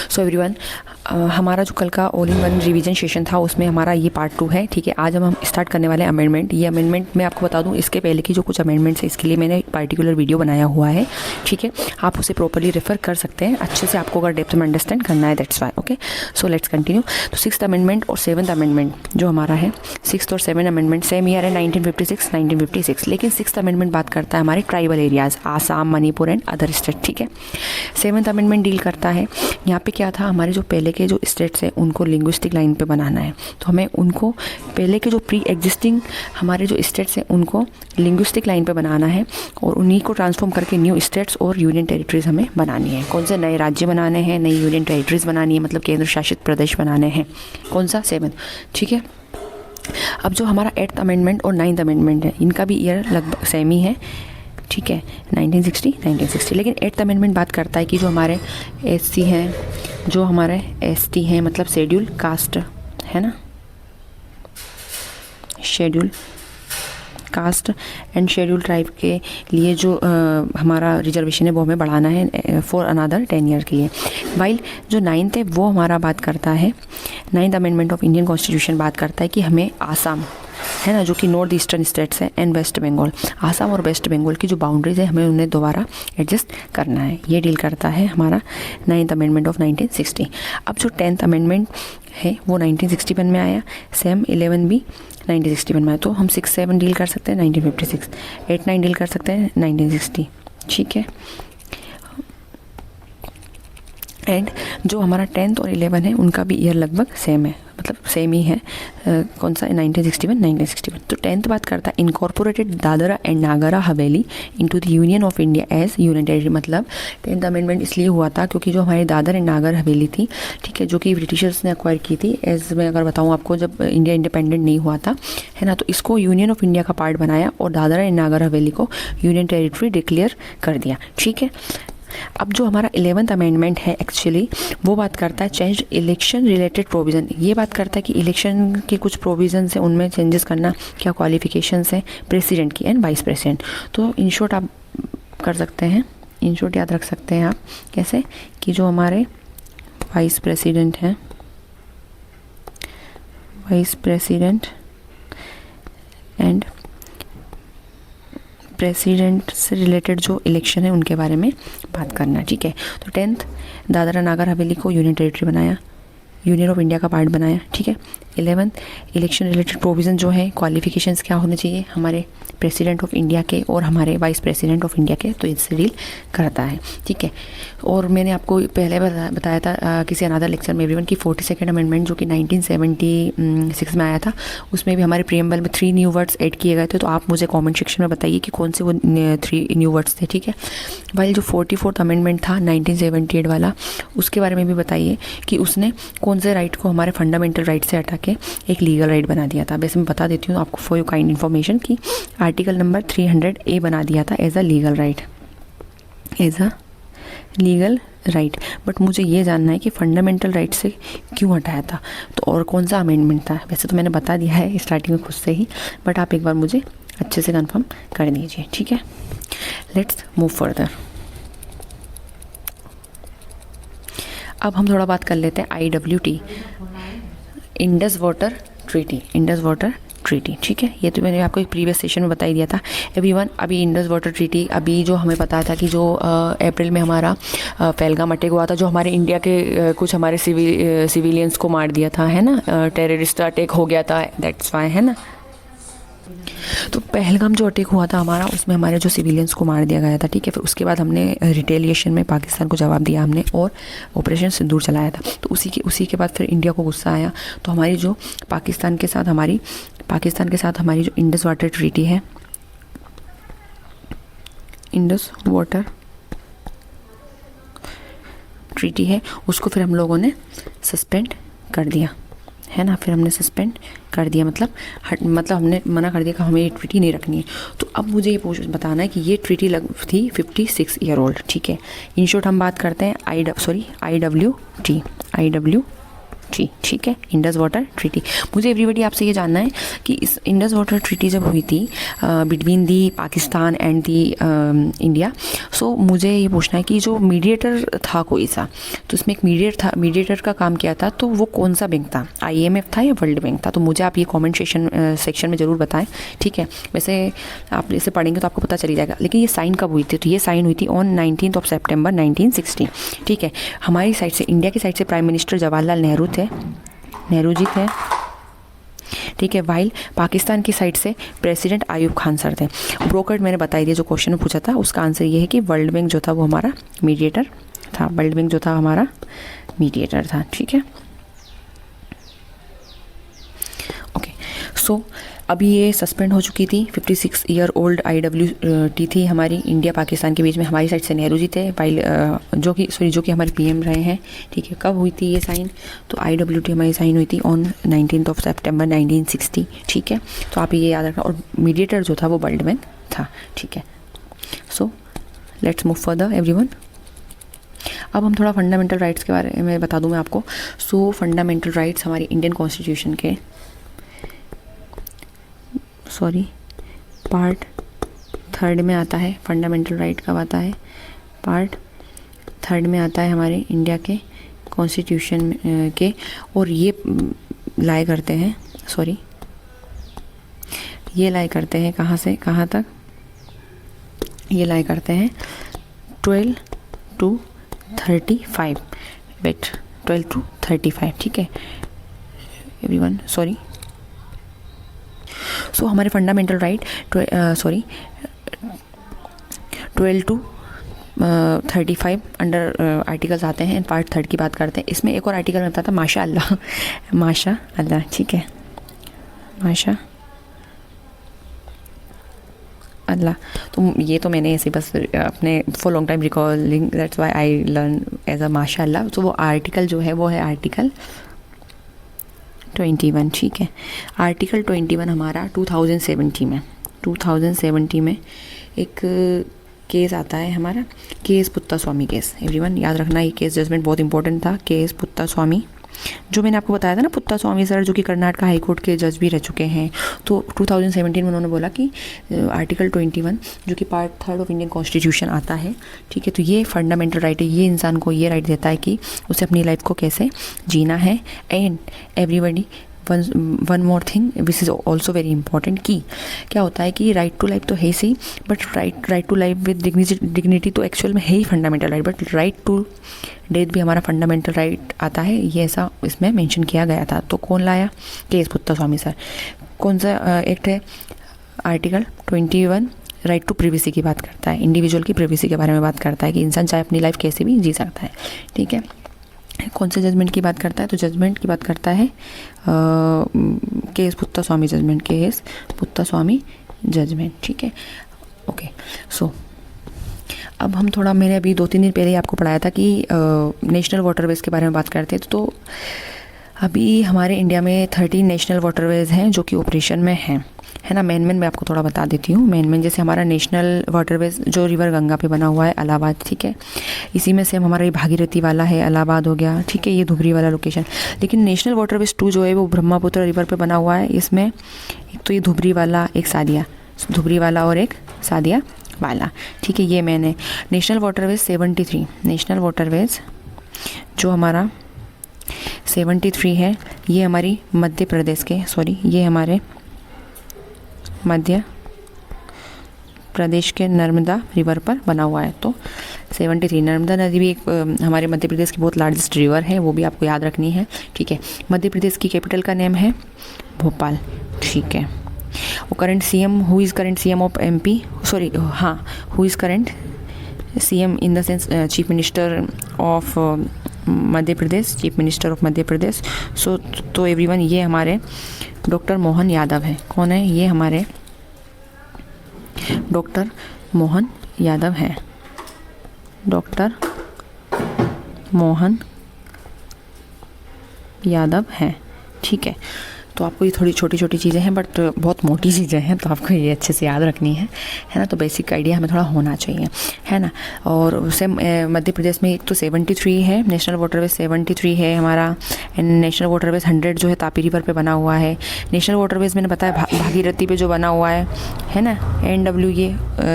So everyone, हमारा जो कल का all in one revision session था उसमें हमारा ये पार्ट 2 है। ठीक है, आज हम स्टार्ट करने वाले हैं अमेंडमेंट। ये अमेंडमेंट मैं आपको बता दूं, इसके पहले की जो कुछ अमेंडमेंट्स है इसके लिए मैंने पर्टिकुलर वीडियो बनाया हुआ है। ठीक है, आप उसे प्रॉपर्ली रेफर कर सकते हैं अच्छे से, आपको अगर डेप्थ में अंडरस्टैंड करना है, that's why. Okay, so let's continue. तो 6th अमेंडमेंट और 7th अमेंडमेंट जो हमारा है, 6th और 7th अमेंडमेंट सेम ईयर है 1956, लेकिन 6th अमेंडमेंट बात करता है हमारे tribal areas, Assam, Manipur and other state. ठीक है, 7th अमेंडमेंट डील करता है, यहाँ पे क्या था, हमारे जो पहले के जो स्टेट्स हैं उनको लिंग्विस्टिक लाइन पे बनाना है। तो हमें उनको पहले के जो प्री एग्जिस्टिंग हमारे जो स्टेट्स हैं उनको लिंग्विस्टिक लाइन पे बनाना है और उन्हीं को ट्रांसफॉर्म करके न्यू स्टेट्स और यूनियन टेरिटरीज हमें बनानी है। कौन से नए राज्य बनाने हैं, नई यूनियन टेरिटरीज बनानी है, मतलब केंद्र शासित प्रदेश बनाने हैं। कौन सा? 7th। ठीक है, अब जो हमारा 8th अमेंडमेंट और 9th अमेंडमेंट है, इनका भी ईयर लगभग सेम ही है। ठीक है, 1960, लेकिन 8th अमेंडमेंट बात करता है कि जो हमारे SC हैं, जो हमारे ST हैं, मतलब शेड्यूल कास्ट है ना, schedule caste and schedule tribe के लिए जो हमारा रिजर्वेशन है वो हमें बढ़ाना है फॉर अनदर 10 ईयर के लिए। वाइल जो 9th है वो हमारा बात करता है, 9th amendment of Indian constitution बात करता है कि हमें आसाम है ना, जो कि नॉर्थ ईस्टर्न स्टेट्स हैं, एंड वेस्ट बंगाल, आसाम और वेस्ट बंगाल की जो बाउंड्रीज है हमें उन्हें दोबारा एडजस्ट करना है। ये डील करता है हमारा 9th अमेंडमेंट ऑफ 1960। अब जो 10th अमेंडमेंट है वो 1961 में आया, सेम 11 भी 1961 में आया। तो हम 6-7 डील कर सकते हैं 1956, 8-9 डील कर सकते हैं 1960। ठीक है, एंड जो हमारा 10th और 11 है उनका भी ईयर लगभग सेम है, मतलब सेम ही है। कौन सा? 1961। तो 10th बात करता है incorporated Dadra and Nagar Haveli into the union of India as union territory. मतलब 10th अमेंडमेंट इसलिए हुआ था क्योंकि जो हमारी दादर एंड नागर हवेली थी, ठीक है, जो कि ब्रिटिशर्स ने एक्वायर की थी, एज मैं अगर बताऊँ आपको, जब इंडिया इंडिपेंडेंट नहीं हुआ था, है ना, तो इसको यूनियन ऑफ इंडिया का पार्ट बनाया और दादरा एंड नागर हवेली को यूनियन टेरिटरी डिक्लेयर कर दिया। ठीक है, अब जो हमारा 11th अमेंडमेंट है एक्चुअली वो बात करता है चेंज इलेक्शन रिलेटेड प्रोविज़न। ये बात करता है कि इलेक्शन के कुछ प्रोविज़न है उनमें चेंजेस करना, क्या क्वालिफिकेशंस हैं प्रेसिडेंट की एंड वाइस प्रेसिडेंट। तो इन शॉर्ट आप कर सकते हैं, इन शॉर्ट याद रख सकते हैं आप कैसे, कि जो हमारे वाइस प्रेसिडेंट हैं, वाइस प्रेसिडेंट एंड प्रेसिडेंट से रिलेटेड जो इलेक्शन है उनके बारे में बात करना। ठीक है, तो 10th दादरा नागर हवेली को यूनियन टेरिटरी बनाया, यूनियन ऑफ इंडिया का पार्ट बनाया। ठीक है, 11th इलेक्शन रिलेटेड प्रोविज़न जो है, क्वालिफिकेशंस क्या होने चाहिए हमारे प्रेसिडेंट ऑफ इंडिया के और हमारे वाइस प्रेसिडेंट ऑफ इंडिया के, तो इससे डील करता है। ठीक है, और मैंने आपको पहले बताया था किसी अनदर लेक्चर में एवरीवन की 42nd अमेंडमेंट जो कि 1976 में आया था, उसमें भी हमारे प्रीएम्बल में 3 न्यू वर्ड्स ऐड किए गए थे। तो आप मुझे कमेंट सेक्शन में बताइए कि कौन से वो 3 न्यू वर्ड्स थे। ठीक है, वाइल जो 44th अमेंडमेंट था 1978 वाला, उसके बारे में भी बताइए कि उसने कौन से राइट को हमारे फंडामेंटल राइट से हटा के एक लीगल राइट बना दिया था। वैसे मैं बता देती हूँ आपको फॉर योर काइंड इन्फॉर्मेशन कि आर्टिकल नंबर 300A बना दिया था as a legal right, as a legal right. But मुझे ये जानना है कि फंडामेंटल राइट से क्यों हटाया था, तो और कौन सा अमेंडमेंट था। वैसे तो मैंने बता दिया है स्टार्टिंग में खुद से ही, बट आप एक बार मुझे अच्छे से कंफर्म कर दीजिए। ठीक है, लेट्स मूव फर्दर। अब हम थोड़ा बात कर लेते हैं IWT, Indus water treaty, Indus water treaty. ठीक है, ये तो मैंने आपको एक प्रीवियस सेशन में बता ही दिया था एवरीवन। अभी इंडस वाटर ट्रीटी, अभी जो हमें पता था कि जो अप्रैल में हमारा पहलगाम अटैक हुआ था, जो हमारे इंडिया के कुछ हमारे सिविलियंस को मार दिया था, है ना, टेररिस्ट अटैक हो गया था, दैट्स वाई, है ना। तो पहलगाम जो अटैक हुआ था हमारा, उसमें हमारे जो सिविलियंस को मार दिया गया था। ठीक है, फिर उसके बाद हमने रिटेलिएशन में पाकिस्तान को जवाब दिया हमने और ऑपरेशन सिंदूर चलाया था। तो उसी के बाद फिर इंडिया को गुस्सा आया, तो हमारी जो पाकिस्तान के साथ हमारी जो इंडस वाटर ट्रीटी है, इंडस वाटर ट्रीटी है, उसको फिर हम लोगों ने सस्पेंड कर दिया, है ना। फिर हमने सस्पेंड कर दिया, मतलब हमने मना कर दिया कि हमें ये ट्रीटी नहीं रखनी है। तो अब मुझे ये बताना है कि ये ट्रीटी थी 56 ईयर ओल्ड। ठीक है, इन शॉर्ट हम बात करते हैं IWT, ट्री, ठीक है, इंडस वाटर ट्रीटी। मुझे एवरीबडी आपसे ये जानना है कि इस इंडस वाटर ट्रीटी जब हुई थी between the Pakistan and the India, so मुझे ये पूछना है कि जो मीडिएटर था कोई सा, तो इसमें एक मीडिएटर का काम किया था, तो वो कौन सा बैंक था, IMF था या वर्ल्ड बैंक था? तो मुझे आप ये कॉमेंट सेक्शन में ज़रूर बताएं, ठीक है। वैसे आप इसे पढ़ेंगे तो आपको पता चली जाएगा। लेकिन ये साइन कब हुई थी? तो ये साइन हुई थी ऑन 19 सितंबर 1960, ठीक है। हमारी साइड से, इंडिया की साइड से प्राइम मिनिस्टर जवाहरलाल नेहरू जी थे, ठीक है। वाइल पाकिस्तान की साइड से प्रेसिडेंट आयूब खान सर थे। ब्रोकर्ड मैंने बताई दिया, जो क्वेश्चन पूछा था उसका आंसर ये है कि वर्ल्ड बैंक जो था वो हमारा मीडिएटर था, वर्ल्ड बैंक जो था हमारा मीडिएटर था, ठीक है। ओके, सो अभी ये सस्पेंड हो चुकी थी। 56 ईयर ओल्ड IWT थी हमारी इंडिया पाकिस्तान के बीच में। हमारी साइड से नेहरू जी थे, वाइल जो कि हमारे PM रहे हैं, ठीक है। कब हुई थी ये साइन? तो IWT हमारी साइन हुई थी ऑन 19 सितंबर 1960, ठीक है। तो आप ये याद रखना। और मीडिएटर जो था वो वर्ल्ड बैंक था, ठीक है। So let's move further everyone. अब हम थोड़ा फंडामेंटल राइट्स के बारे में बता दूं मैं आपको। सो फंडामेंटल राइट्स हमारी इंडियन कॉन्स्टिट्यूशन के पार्ट 3 में आता है। फंडामेंटल राइट कब आता है? पार्ट 3 में आता है हमारे इंडिया के कॉन्स्टिट्यूशन के। और ये लाई करते हैं, ये लाई करते हैं कहाँ से कहाँ तक? ये लाई करते हैं 12 to 35, 12 to 35, ठीक है एवरीवन, सो हमारे fundamental right 12 to 35 under articles आते हैं। पार्ट 3 की बात करते हैं। इसमें एक और आर्टिकल में बताता माशाअल्लाह, ठीक है, माशा अल्लाह। तो ये तो मैंने ऐसे बस अपने for long time recalling, that's why I learn as a माशाअल्लाह। तो वो आर्टिकल जो है वो है आर्टिकल 21, ठीक है। आर्टिकल 21 हमारा 2070 में एक केस आता है हमारा, केस पुत्तास्वामी केस। एवरीवन याद रखना, ये केस जजमेंट बहुत इंपॉर्टेंट था। केस पुत्तास्वामी, जो मैंने आपको बताया था ना, पुत्तास्वामी सर जो कि कर्नाटक हाई कोर्ट के जज भी रह चुके हैं। तो 2017 में उन्होंने बोला कि आर्टिकल 21 जो कि पार्ट 3 ऑफ इंडियन कॉन्स्टिट्यूशन आता है, ठीक है। तो ये फंडामेंटल राइट है, ये इंसान को ये राइट देता है कि उसे अपनी लाइफ को कैसे जीना है। And everybody one more thing which is also very important, कि क्या होता है कि राइट टू लाइफ तो है ही, but right to life with dignity तो एक्चुअल में है ही fundamental right, but right to death भी हमारा फंडामेंटल राइट आता है। ये ऐसा इसमें मेंशन किया गया था। तो कौन लाया? K S Puttaswamy sir. कौन सा एक्ट है? आर्टिकल 21 राइट टू प्रिवेसी की बात करता है, इंडिविजुअल की प्रिवेसी के बारे में बात करता है कि इंसान चाहे अपनी लाइफ कैसे भी जी सकता है, ठीक है। कौन से जजमेंट की बात करता है? तो जजमेंट की बात करता है K S Puttaswamy judgment, K S Puttaswamy judgment, ठीक है। ओके, सो अब हम थोड़ा, मैंने अभी 2-3 दिन पहले ही आपको पढ़ाया था कि नेशनल वाटरवेज के बारे में बात करते हैं। तो अभी हमारे इंडिया में 13 नेशनल वाटरवेज हैं जो कि ऑपरेशन में हैं, है ना। मेन मैं आपको थोड़ा बता देती हूँ। मेन जैसे हमारा नेशनल वाटरवेज जो रिवर गंगा पे बना हुआ है, इलाहाबाद, ठीक है। इसी में से हमारा ये भागीरथी वाला है, इलाहाबाद हो गया, ठीक है, ये धुबरी वाला लोकेशन। लेकिन नेशनल वाटरवेज 2 जो है वो ब्रह्मपुत्र रिवर पे बना हुआ है। इसमें एक तो ये धुबरी वाला, एक सादिया, धुबरी वाला और एक सादिया वाला, ठीक है। ये मैंने नेशनल वाटरवेज 73, नेशनल वाटरवेज जो हमारा 73 है, ये हमारी मध्य प्रदेश के, ये हमारे मध्य प्रदेश के नर्मदा रिवर पर बना हुआ है। तो 73, नर्मदा नदी भी एक हमारे मध्य प्रदेश की बहुत लार्जेस्ट रिवर है, वो भी आपको याद रखनी है, ठीक है। मध्य प्रदेश की कैपिटल का नेम है भोपाल, ठीक है। वो current CM, who is current CM of MP, who is current CM in the sense chief minister of Madhya Pradesh, chief minister of Madhya Pradesh. So तो एवरीवन, ये हमारे डॉक्टर मोहन यादव है। कौन है? ये हमारे डॉक्टर मोहन यादव हैं, डॉक्टर मोहन यादव हैं, ठीक है। तो आपको ये थोड़ी छोटी छोटी चीज़ें हैं बट बहुत मोटी चीज़ें हैं, तो आपको ये अच्छे से याद रखनी है ना। तो बेसिक आइडिया हमें थोड़ा होना चाहिए, है ना। और उससे मध्य प्रदेश में एक तो 73 है नेशनल वाटरवेज, 73 है हमारा, एंड नेशनल वाटरवेज 100 जो है तापी रिवर पे बना हुआ है। नेशनल वाटरवेज मैंने बताया भागीरथी पे जो बना हुआ है ना। NW ये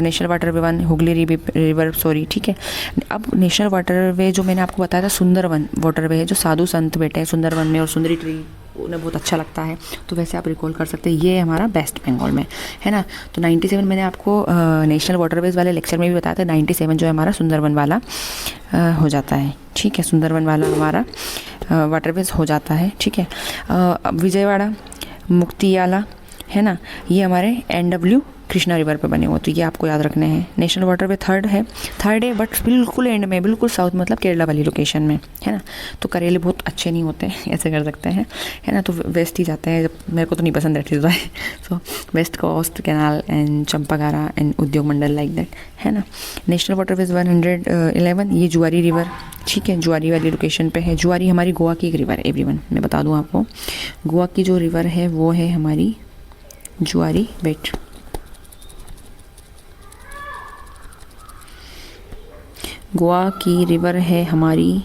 national waterway 1 Hooghly river, sorry, ठीक है। अब नेशनल वाटरवे जो मैंने आपको बताया था सुंदरवन वाटरवे है, जो साधु संत बैठे हैं सुंदरवन में, और सुंदरी ट्री उन्हें बहुत अच्छा लगता है, तो वैसे आप रिकॉल कर सकते हैं। ये हमारा वेस्ट बंगाल में है ना। तो 97 मैंने आपको नेशनल वाटरवेज वाले लेक्चर में भी बताया था, 97 जो है हमारा सुंदरवन वाला हो जाता है, ठीक है। सुंदरवन वाला हमारा वाटरवेज हो जाता है, ठीक है। विजयवाड़ा, मुक्तियाला, है ना, ये हमारे NW कृष्णा रिवर पे बने हुए, तो ये आपको याद रखने हैं। नेशनल वाटरवे थर्ड है बट बिल्कुल एंड में, बिल्कुल साउथ, मतलब केरला वाली लोकेशन में, है ना। तो करेले बहुत अच्छे नहीं होते हैं, ऐसे कर सकते हैं, है ना। तो वेस्ट ही जाते हैं, मेरे को तो नहीं पसंद रहती है। So West Coast Canal and Champakara and Udyogamandal like that, है ना। नेशनल वाटरवेज 111 ये जुआरी रिवर, ठीक है, जुआरी वाली लोकेशन पे है। जुआरी हमारी गोवा की एक रिवर है एवरीवन, मैं बता दूँ आपको, गोवा की जो रिवर है वो है हमारी जुआरी बेट। गोवा की रिवर है हमारी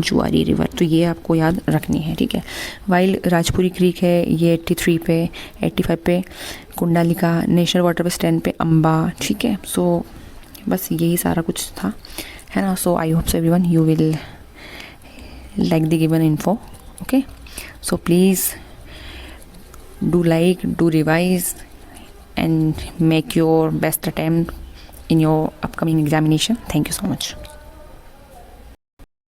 जुआरी रिवर, तो ये आपको याद रखनी है, ठीक है। वाइल राजपुरी क्रीक है, ये 83 पे, 85 पे कुंडालिका, नेशनल वाटरवेज 10 पे अम्बा, ठीक है। सो बस यही सारा कुछ था, है ना। So I hope so everyone you will like the given info, okay. So please do like, do revise and make your best attempt in your upcoming examination. Thank you so much.